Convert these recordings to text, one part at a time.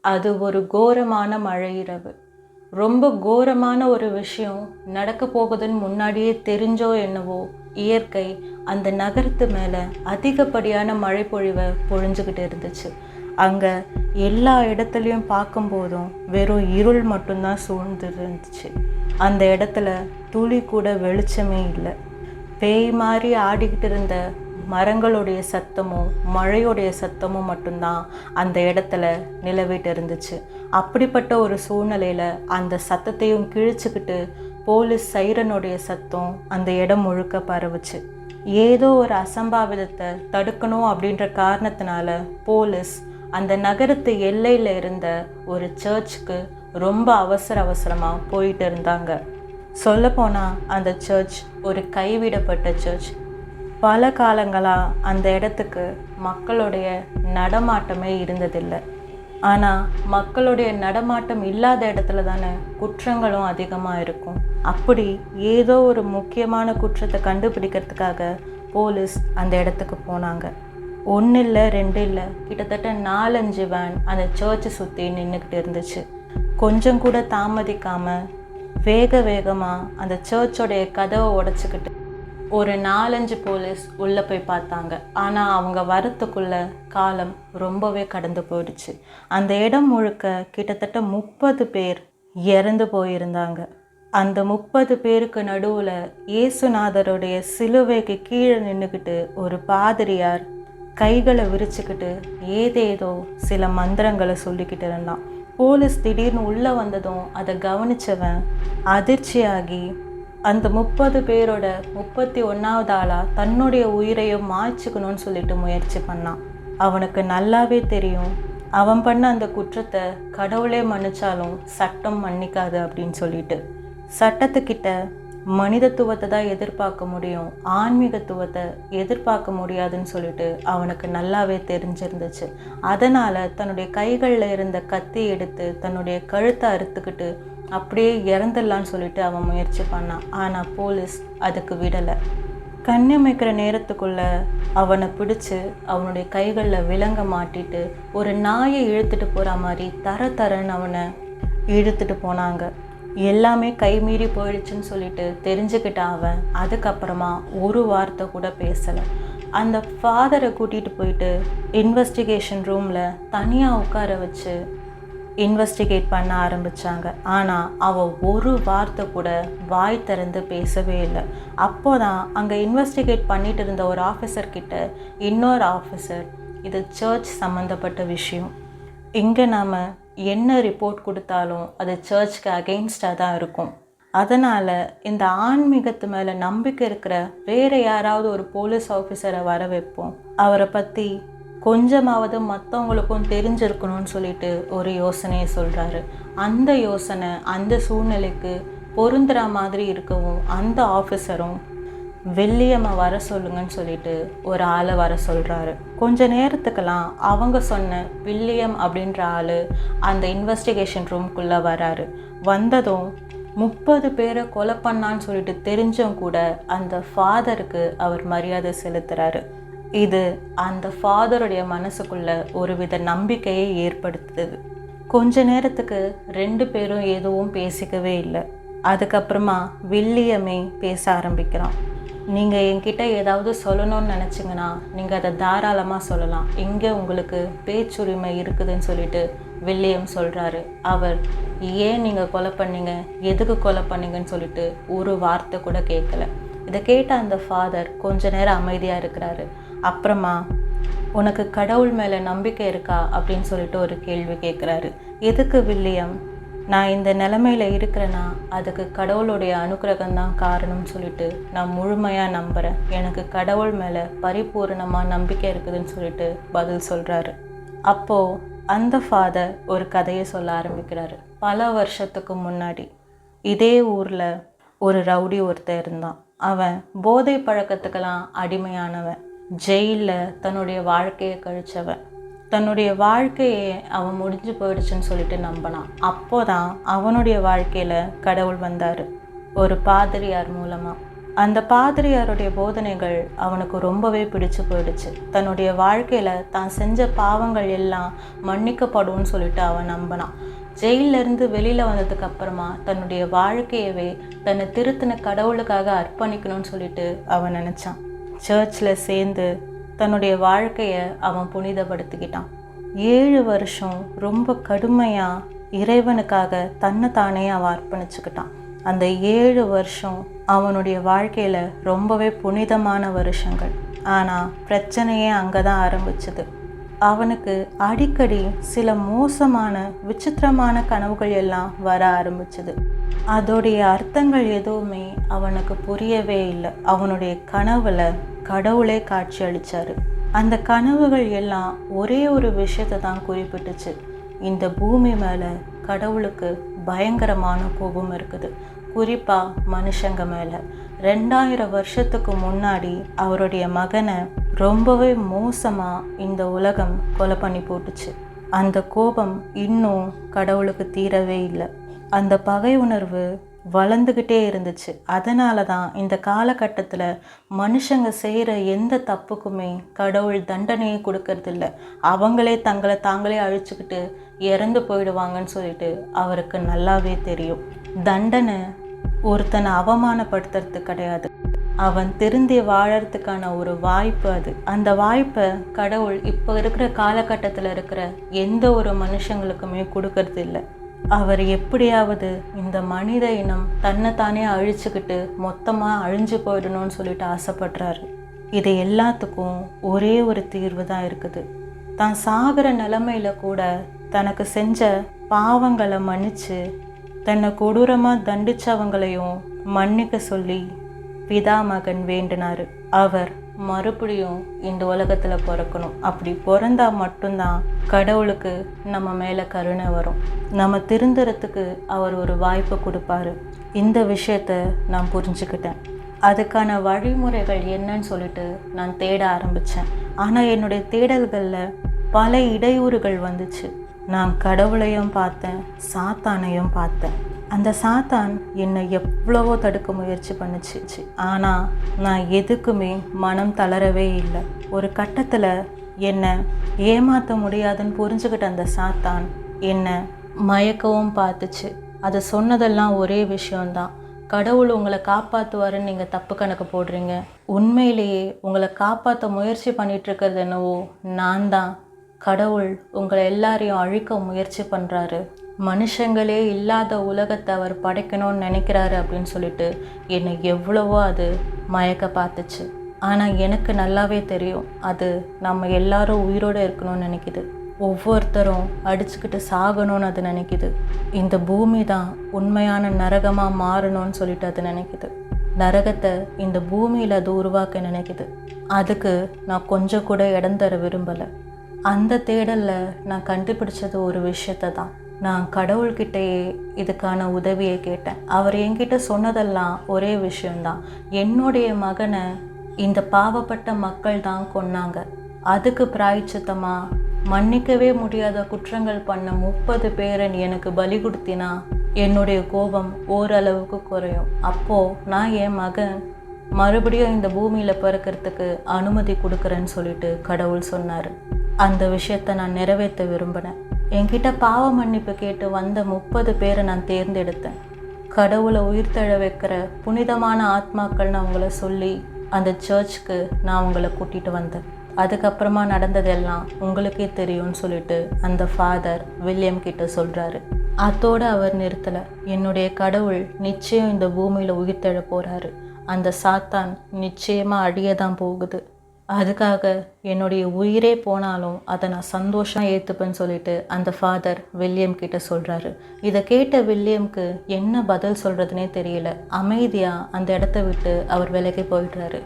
அது ஒரு கோரமான மழை இரவு. ரொம்ப கோரமான ஒரு விஷயம் நடக்க போகுதுன்னு முன்னாடியே தெரிஞ்சோ என்னவோ இயற்கை அந்த நகரத்து மேலே அதிகப்படியான மழை பொழிவை பொழிஞ்சுக்கிட்டு இருந்துச்சு. அங்கே எல்லா இடத்துலையும் பார்க்கும்போதும் வெறும் இருள் மட்டும்தான் சூழ்ந்து இருந்துச்சு. அந்த இடத்துல துளி கூட வெளிச்சமே இல்லை. பேய் மாதிரி ஆடிக்கிட்டு இருந்த மரங்களுடைய சத்தமும் மழையுடைய சத்தமும் மட்டும்தான் அந்த இடத்துல நிலவிட்டு இருந்துச்சு. அப்படிப்பட்ட ஒரு சூழ்நிலையில் அந்த சத்தத்தையும் கிழிச்சுக்கிட்டு போலீஸ் சைரனுடைய சத்தம் அந்த இடம் முழுக்க பரவுச்சு. ஏதோ ஒரு அசம்பாவிதத்தை தடுக்கணும் அப்படின்ற காரணத்தினால போலீஸ் அந்த நகரத்து எல்லையில் இருந்த ஒரு சர்ச்சுக்கு ரொம்ப அவசரமாக போயிட்டு இருந்தாங்க. சொல்லப்போனால் அந்த சர்ச் ஒரு கைவிடப்பட்ட சர்ச். பல காலங்களாக அந்த இடத்துக்கு மக்களுடைய நடமாட்டமே இருந்ததில்லை. ஆனால் மக்களுடைய நடமாட்டம் இல்லாத இடத்துல தானே குற்றங்களும் அதிகமாக இருக்கும். அப்படி ஏதோ ஒரு முக்கியமான குற்றத்தை கண்டுபிடிக்கிறதுக்காக போலீஸ் அந்த இடத்துக்கு போனாங்க. 1 இல்லை 2 இல்லை, கிட்டத்தட்ட 4-5 வேன் அந்த சர்ச்சை சுற்றி நின்றுக்கிட்டு இருந்துச்சு. கொஞ்சம் கூட தாமதிக்காமல் வேகமாக அந்த சர்ச்சோடைய கதவை உடைச்சிக்கிட்டு ஒரு 4-5 போலீஸ் உள்ளே போய் பார்த்தாங்க. ஆனால் அவங்க வரத்துக்குள்ள காலம் ரொம்பவே கடந்து போயிடுச்சு. அந்த இடம் முழுக்க கிட்டத்தட்ட 30 பேர் இறந்து போயிருந்தாங்க. அந்த 30 பேருக்கு நடுவில் இயேசுநாதருடைய சிலுவைக்கு கீழே நின்றுக்கிட்டு ஒரு பாதிரியார் கைகளை விரிச்சுக்கிட்டு ஏதேதோ சில மந்திரங்களை சொல்லிக்கிட்டு இருந்தான். போலீஸ் திடீர்னு உள்ளே வந்ததும் அதை கவனித்தவன் அதிர்ச்சியாகி அந்த 30 பேரோட 31வது ஆளாக தன்னுடைய உயிரையும் மாய்ச்சிக்கணும்னு சொல்லிட்டு முயற்சி பண்ணான். அவனுக்கு நல்லாவே தெரியும் அவன் பண்ண அந்த குற்றத்தை கடவுளே மன்னிச்சாலும் சட்டம் மன்னிக்காது அப்படின்னு சொல்லிட்டு. சட்டத்துக்கிட்ட மனிதத்துவத்தை தான் எதிர்பார்க்க முடியும், ஆன்மீகத்துவத்தை எதிர்பார்க்க முடியாதுன்னு சொல்லிட்டு அவனுக்கு நல்லாவே தெரிஞ்சிருந்துச்சு. அதனால் தன்னுடைய கைகளில் இருந்த கத்தி எடுத்து தன்னுடைய கழுத்தை அறுத்துக்கிட்டு அப்படியே இறந்துடலான்னு சொல்லிட்டு அவன் முயற்சி பண்ணான். ஆனால் போலீஸ் அதுக்கு விடலை. கண்ணிமைக்கிற நேரத்துக்குள்ளே அவனை பிடிச்சி அவனுடைய கைகளில் விலங்க மாட்டிட்டு ஒரு நாயை இழுத்துட்டு போகிற மாதிரி தரன்னு அவனை இழுத்துட்டு போனாங்க. எல்லாமே கைமீறி போயிடுச்சுன்னு சொல்லிட்டு தெரிஞ்சுக்கிட்டான் அவன். அதுக்கப்புறமா ஒரு வார்த்தை கூட பேசலை. அந்த ஃபாதரை கூட்டிகிட்டு போயிட்டு இன்வெஸ்டிகேஷன் ரூமில் தனியாக உட்கார வச்சு இன்வெஸ்டிகேட் பண்ண ஆரம்பித்தாங்க. ஆனால் அவள் ஒரு வார்த்தை கூட வாய் திறந்து பேசவே இல்லை. அப்போ தான் அங்கே இன்வெஸ்டிகேட் பண்ணிட்டு இருந்த ஒரு ஆஃபீஸர்கிட்ட இன்னொரு ஆஃபீஸர், இது சர்ச் சம்மந்தப்பட்ட விஷயம், இங்கே நாம் என்ன ரிப்போர்ட் கொடுத்தாலும் அது சர்ச்சுக்கு அகெயின்ஸ்டாக தான் இருக்கும். அதனால் இந்த ஆன்மீகத்து மேலே நம்பிக்கை இருக்கிற வேறு யாராவது ஒரு போலீஸ் ஆஃபீஸரை வர வைப்போம், அவரை பற்றி கொஞ்சமாவது மற்றவங்களுக்கும் தெரிஞ்சிருக்கணும்னு சொல்லிட்டு ஒரு யோசனையை சொல்கிறாரு. அந்த யோசனை அந்த சூழ்நிலைக்கு பொருந்துற மாதிரி இருக்கவும் அந்த ஆஃபீஸரும் வில்லியம்மை வர சொல்லுங்கன்னு சொல்லிட்டு ஒரு ஆளை வர சொல்கிறாரு. கொஞ்ச நேரத்துக்கெல்லாம் அவங்க சொன்ன வில்லியம் அப்படின்ற ஆள் அந்த இன்வெஸ்டிகேஷன் ரூம்குள்ளே வராரு. வந்ததும் 30 பேரை கொலை பண்ணான்னு சொல்லிட்டு தெரிஞ்சும் கூட அந்த ஃபாதருக்கு அவர் மரியாதை செலுத்துகிறாரு. இது அந்த ஃபாதருடைய மனசுக்குள்ள ஒரு நம்பிக்கையை ஏற்படுத்துது. கொஞ்ச நேரத்துக்கு 2 பேரும் எதுவும் பேசிக்கவே இல்லை. அதுக்கப்புறமா வில்லியமே பேச ஆரம்பிக்கிறான். நீங்கள் என்கிட்ட ஏதாவது சொல்லணும்னு நினச்சிங்கன்னா நீங்கள் அதை தாராளமாக சொல்லலாம், இங்கே உங்களுக்கு பேச்சுரிமை இருக்குதுன்னு சொல்லிட்டு வில்லியம் சொல்கிறாரு. அவர் ஏன் நீங்கள் கொலை பண்ணீங்க, எதுக்கு கொலை பண்ணீங்கன்னு சொல்லிட்டு ஒரு வார்த்தை கூட கேட்கல. இதை கேட்ட அந்த ஃபாதர் கொஞ்ச நேரம் அமைதியாக இருக்கிறாரு. அப்புறமா உனக்கு கடவுள் மேலே நம்பிக்கை இருக்கா அப்படின்னு சொல்லிட்டு ஒரு கேள்வி கேட்குறாரு. எதுக்கு வில்லியம்? நான் இந்த நிலைமையில் இருக்கிறேன்னா அதுக்கு கடவுளுடைய அனுக்கிரகம் தான் காரணம்னு சொல்லிட்டு நான் முழுமையாக நம்புகிறேன், எனக்கு கடவுள் மேலே பரிபூர்ணமாக நம்பிக்கை இருக்குதுன்னு சொல்லிட்டு பதில் சொல்கிறாரு. அப்போது அந்த ஃபாதர் ஒரு கதையை சொல்ல ஆரம்பிக்கிறாரு. பல வருஷத்துக்கு முன்னாடி இதே ஊரில் ஒரு ரவுடி ஒருத்தர் இருந்தான். அவன் போதை பழக்கத்துக்கெல்லாம் அடிமையானவன். ஜெயிலில் தன்னுடைய வாழ்க்கையை கழிச்சவன். தன்னுடைய வாழ்க்கையே அவன் முடிஞ்சு போயிடுச்சுன்னு சொல்லிட்டு நம்பினான். அப்போதான் அவனுடைய வாழ்க்கையில் கடவுள் வந்தார் ஒரு பாதிரியார் மூலமாக. அந்த பாதிரியாருடைய போதனைகள் அவனுக்கு ரொம்பவே பிடிச்சு போயிடுச்சு. தன்னுடைய வாழ்க்கையில் தான் செஞ்ச பாவங்கள் எல்லாம் மன்னிக்கப்படும்னு சொல்லிட்டு அவன் நம்பினான். ஜெயிலிருந்து வெளியில் வந்ததுக்கு அப்புறமா தன்னுடைய வாழ்க்கையவே தன்னை திருத்தின கடவுளுக்காக அர்ப்பணிக்கணும்னு சொல்லிட்டு அவன் நினச்சான். சர்ச்சில் சேர்ந்து தன்னுடைய வாழ்க்கையை அவன் புனிதப்படுத்திக்கிட்டான். 7 வருஷம் ரொம்ப கடுமையாக இறைவனுக்காக தன்னை தானே அவன் அர்ப்பணிச்சுக்கிட்டான். அந்த 7 வருஷம் அவனுடைய வாழ்க்கையில் ரொம்பவே புனிதமான வருஷங்கள். ஆனால் பிரச்சனையே அங்கே தான் ஆரம்பிச்சுது. அவனுக்கு அடிக்கடி சில மோசமான விசித்திரமான கனவுகள் எல்லாம் வர ஆரம்பிச்சுது. அதோடைய அர்த்தங்கள் எதுவுமே அவனுக்கு புரியவே இல்லை. அவனுடைய கனவுல கடவுளே காட்சி அளித்தார். அந்த கனவுகள் எல்லாம் ஒரே ஒரு விஷயத்தை தான் குறிப்பிட்டுச்சு. இந்த பூமி மேலே கடவுளுக்கு பயங்கரமான கோபம் இருக்குது, குறிப்பாக மனுஷங்க மேலே. 2000 வருஷத்துக்கு முன்னாடி அவருடைய மகனை ரொம்பவே மோசமாக இந்த உலகம் கொலை பண்ணி போட்டுச்சு. அந்த கோபம் இன்னும் கடவுளுக்கு தீரவே இல்லை. அந்த பகை உணர்வு வளர்ந்துக்கிட்டே இருந்துச்சு. அதனால தான் இந்த காலகட்டத்தில் மனுஷங்க செய்கிற எந்த தப்புக்குமே கடவுள் தண்டனையை கொடுக்கறதில்ல. அவங்களே தங்களை தாங்களே அழிச்சுக்கிட்டு இறந்து போயிடுவாங்கன்னு சொல்லிட்டு அவருக்கு நல்லாவே தெரியும். தண்டனை ஒருத்தனை அவமானப்படுத்துறது கிடையாது, அவன் திருந்தி வாழறதுக்கான ஒரு வாய்ப்பு அது. அந்த வாய்ப்பை கடவுள் இப்போ இருக்கிற காலகட்டத்தில் இருக்கிற எந்த ஒரு மனுஷங்களுக்குமே கொடுக்கறது இல்லை. அவர் எப்படியாவது இந்த மனித இனம் தன்னைத்தானே அழிச்சுக்கிட்டு மொத்தமாக அழிஞ்சு போயிடணும்னு சொல்லிட்டு ஆசைப்படுறாரு. இது எல்லாத்துக்கும் ஒரே ஒரு தீர்வு தான் இருக்குது. தான் சாகிற நிலைமையில கூட தனக்கு செஞ்ச பாவங்களை மன்னிச்சு தன்னை கொடூரமாக தண்டிச்சவங்களையும் மன்னிக்க சொல்லி பிதா மகன் வேண்டினார். அவர் மறுபடியும் இந்த உலகத்தில் பிறக்கணும். அப்படி பிறந்தா மட்டும்தான் கடவுளுக்கு நம்ம மேலே கருணை வரும். நம்ம திருந்துறதுக்கு அவர் ஒரு வாய்ப்பு கொடுப்பாரு. இந்த விஷயத்த நான் புரிஞ்சுக்கிட்டேன். அதுக்கான வழிமுறைகள் என்னன்னு சொல்லிட்டு நான் தேட ஆரம்பித்தேன். ஆனால் என்னுடைய தேடல்களில் பல இடையூறுகள் வந்துச்சு. நான் கடவுளையும் பார்த்தேன், சாத்தானையும் பார்த்தேன். அந்த சாத்தான் என்னை எவ்வளவோ தடுக்க முயற்சி பண்ணிச்சு. ஆனால் நான் எதுக்குமே மனம் தளரவே இல்லை. ஒரு கட்டத்தில் என்னை ஏமாற்ற முடியாதுன்னு புரிஞ்சுக்கிட்ட அந்த சாத்தான் என்னை மயக்கவும் பார்த்துச்சு. அது சொன்னதெல்லாம் ஒரே விஷயம்தான், கடவுள் உங்களை காப்பாற்றுவாருன்னு நீங்கள் தப்பு கணக்கு போடுறீங்க. உண்மையிலேயே உங்களை காப்பாற்ற முயற்சி பண்ணிகிட்ருக்கிறது என்னவோ நான் தான். கடவுள் உங்களை எல்லாரையும் அழிக்க முயற்சி பண்ணுறாரு. மனுஷங்களே இல்லாத உலகத்தை அவர் படைக்கணும்னு நினைக்கிறாரு அப்படின்னு சொல்லிட்டு என்னை எவ்வளவோ அது மயக்க பார்த்துச்சு. ஆனால் எனக்கு நல்லாவே தெரியும், அது நம்ம எல்லாரும் உயிரோடு இருக்கணும்னு நினைக்குது. ஒவ்வொருத்தரும் அடிச்சுக்கிட்டு சாகணும்னு அது நினைக்குது. இந்த பூமி தான் உண்மையான நரகமாக மாறணும்னு சொல்லிட்டு அது நினைக்குது. நரகத்தை இந்த பூமியில் அது உருவாக்க நினைக்குது. அதுக்கு நான் கொஞ்சம் கூட இடம் தர விரும்பலை. அந்த தேடலில் நான் கண்டுபிடிச்சது ஒரு விஷயத்தை தான். நான் கடவுள்கிட்டயே இதுக்கான உதவியை கேட்டேன். அவர் என்கிட்ட சொன்னதெல்லாம் ஒரே விஷயம்தான், என்னுடைய மகனை இந்த பாவப்பட்ட மக்கள் தான் கொன்னாங்க. அதுக்கு பிராயச்சித்தமாக மன்னிக்கவே முடியாத குற்றங்கள் பண்ண 30 பேரை நீ எனக்கு பலி கொடுத்தினா என்னுடைய கோபம் ஓரளவுக்கு குறையும். அப்போது நான் என் மகன் மறுபடியும் இந்த பூமியில் பிறக்கிறதுக்கு அனுமதி கொடுக்குறேன்னு சொல்லிட்டு கடவுள் சொன்னார். அந்த விஷயத்தை நான் நிறைவேற்ற விரும்பினேன். என்கிட்ட பாவ மன்னிப்பு கேட்டு வந்த 30 பேரை நான் தேர்ந்தெடுத்தேன். கடவுளை உயிர்த்தெழ வைக்கிற புனிதமான ஆத்மாக்கள்னு அவங்கள சொல்லி அந்த சர்ச்சுக்கு நான் அவங்கள கூட்டிகிட்டு வந்தேன். அதுக்கப்புறமா நடந்ததெல்லாம் உங்களுக்கே தெரியும்னு சொல்லிட்டு அந்த ஃபாதர் வில்லியம் கிட்ட சொல்கிறாரு. அதோடு அவர் நிறுத்தலை. என்னுடைய கடவுள் நிச்சயம் இந்த பூமியில் உயிர்த்தெழ போகிறாரு. அந்த சாத்தான் நிச்சயமாக அழிய தான் போகுது. அதுக்காக என்னுடைய உயிரே போனாலும் அதை நான் சந்தோஷமாக ஏற்றுப்பேன்னு சொல்லிட்டு அந்த ஃபாதர் வில்லியம் கிட்ட சொல்கிறாரு. இதை கேட்ட வில்லியம்க்கு என்ன பதில் சொல்கிறதுனே தெரியல. அமைதியாக அந்த இடத்த விட்டு அவர் விலகி போயிடுறாரு.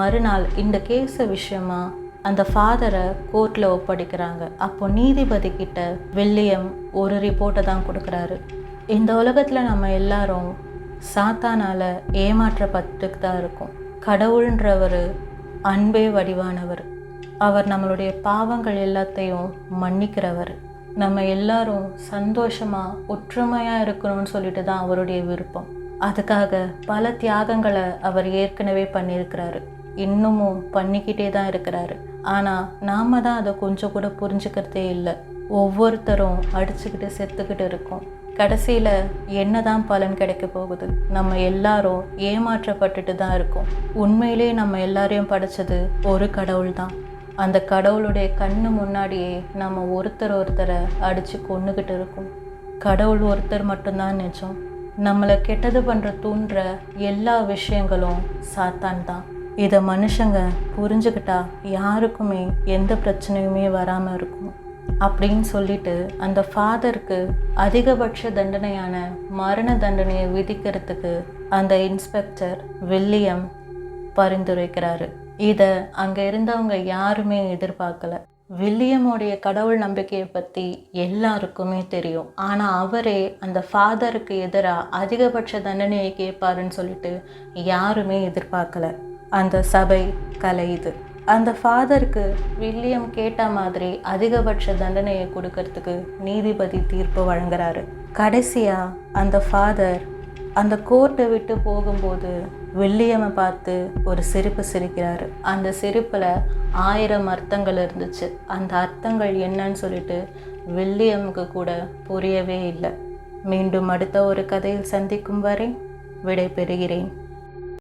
மறுநாள் இந்த கேஸை விஷயமா அந்த ஃபாதரை கோர்ட்டில் ஒப்படைக்கிறாங்க. அப்போ நீதிபதி கிட்ட வில்லியம் ஒரு ரிப்போர்ட்டை தான் கொடுக்குறாரு. இந்த உலகத்தில் நம்ம எல்லாரும் சாத்தானால் ஏமாற்றப்பட்டுக்கு தான் இருக்கும். கடவுள்ன்றவர் அன்பே வடிவானவர். அவர் நம்மளுடைய பாவங்கள் எல்லாத்தையும் மன்னிக்கிறவர். நம்ம எல்லாரும் சந்தோஷமாக ஒற்றுமையாக இருக்கணும்னு சொல்லிட்டு தான் அவருடைய விருப்பம். அதுக்காக பல தியாகங்களை அவர் ஏற்கனவே பண்ணியிருக்கிறாரு, இன்னமும் பண்ணிக்கிட்டே தான் இருக்கிறாரு. ஆனால் நாம தான் அதை கொஞ்சம் கூட புரிஞ்சுக்கிறதே இல்லை. ஒவ்வொருத்தரும் அடிச்சுக்கிட்டு செத்துக்கிட்டு இருக்கோம். கடைசியில் என்ன தான் பலன் கிடைக்க போகுது? நம்ம எல்லாரும் ஏமாற்றப்பட்டுட்டு தான் இருக்கோம். உண்மையிலே நம்ம எல்லாரையும் படைச்சது ஒரு கடவுள் தான். அந்த கடவுளுடைய கண்ணு முன்னாடியே நம்ம ஒருத்தரை அடித்து கொன்னுக்கிட்டு இருக்கோம். கடவுள் ஒருத்தர் மட்டும்தான் நிஜம். நம்மளை கெட்டது பண்ணுற தூண்டுற எல்லா விஷயங்களும் சாத்தான் தான். இதை மனுஷங்க புரிஞ்சுக்கிட்டா யாருக்குமே எந்த பிரச்சனையுமே வராமல் இருக்கும் அப்படின்னு சொல்லிட்டு அந்த ஃபாதருக்கு அதிகபட்ச தண்டனையான மரண தண்டனையை விதிக்கிறதுக்கு அந்த இன்ஸ்பெக்டர் வில்லியம் பரிந்துரைக்கிறாரு. இதை அங்கே இருந்தவங்க யாருமே எதிர்பார்க்கல. வில்லியமுடைய கடவுள் நம்பிக்கையை பற்றி எல்லாருக்குமே தெரியும். ஆனால் அவரே அந்த ஃபாதருக்கு எதிராக அதிகபட்ச தண்டனையை கேட்பாருன்னு சொல்லிட்டு யாருமே எதிர்பார்க்கல. அந்த சபை கலையுது. அந்த ஃபாதருக்கு வில்லியம் கேட்ட மாதிரி அதிகபட்ச தண்டனையை கொடுக்கறதுக்கு நீதிபதி தீர்ப்பு வழங்குறாரு. கடைசியாக அந்த ஃபாதர் அந்த கோர்ட்டை விட்டு போகும்போது வில்லியமை பார்த்து ஒரு சிரிப்பு சிரிக்கிறாரு. அந்த சிரிப்பில் 1000 அர்த்தங்கள் இருந்துச்சு. அந்த அர்த்தங்கள் என்னன்னு சொல்லிட்டு வில்லியமுக்கு கூட புரியவே இல்லை. மீண்டும் அடுத்த ஒரு கதையில் சந்திக்கும் வரை விடை பெறுகிறேன்.